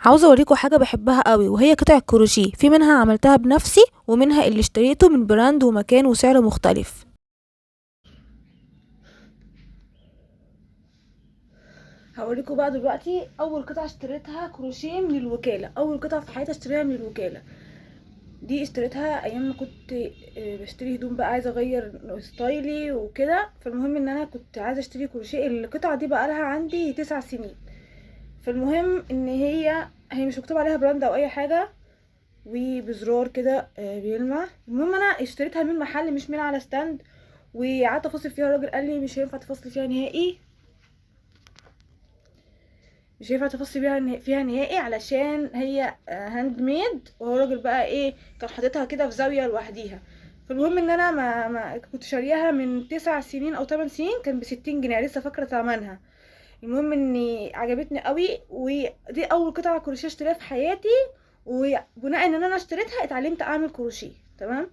عاوزة اوريكم حاجة بحبها قوي، وهي قطع الكروشيه. في منها عملتها بنفسي، ومنها اللي اشتريته من براند ومكان وسعر مختلف. هوريكم بقى دلوقتي اول قطعة اشتريتها كروشيه من الوكالة. اول قطعة في حياتي اشتريها من الوكالة. دي اشتريتها ايام ما كنت بشتري هدوم، بقى عايزة اغير ستايلي وكده. فالمهم ان انا كنت عايزة اشتري كروشيه. القطعة دي بقى لها عندي 9 سنين. فالمهم ان هي مش مكتوب عليها براند او اي حاجة، وبزرار كده بيلمع. المهم انا اشتريتها من محل مش من على ستاند. وقعدت افصل فيها، الراجل قال لي مش هينفع تفصلي فيها نهائي، مش هينفع تفصلي فيها نهائي علشان هي هاند ميد. وهو الراجل بقى ايه، كان حاططها كده في زاويه لوحديها. فالمهم ان انا ما كنت شارياها من 9 سنين او 8 سنين، كان ب60 جنيه، لسه فاكره ثمنها. المهم اني عجبتني قوي، ودي اول قطعه كروشيه اشتريها في حياتي. وبناء ان انا اشتريتها اتعلمت اعمل كروشيه تمام.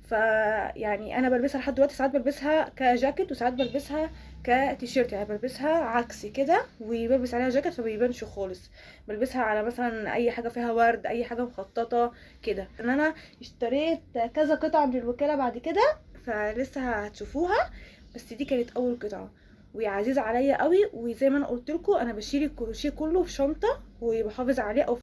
فيعني انا بلبسها لحد دلوقتي، ساعات بلبسها كجاكيت وساعات بلبسها كتيشيرت. يعني بلبسها عكسي كده وبلبس عليها جاكيت فمبيبانش خالص. بلبسها على مثلا اي حاجه فيها ورد، اي حاجه مخططه كده. ان انا اشتريت كذا قطعه من الوكاله بعد كده، فلسه هتشوفوها. بس دي كانت اول قطعه وعزيزه عليا قوي. وزي ما انا قلت لكم، انا بشيل الكروشيه كله في شنطه وبحافظ عليه، او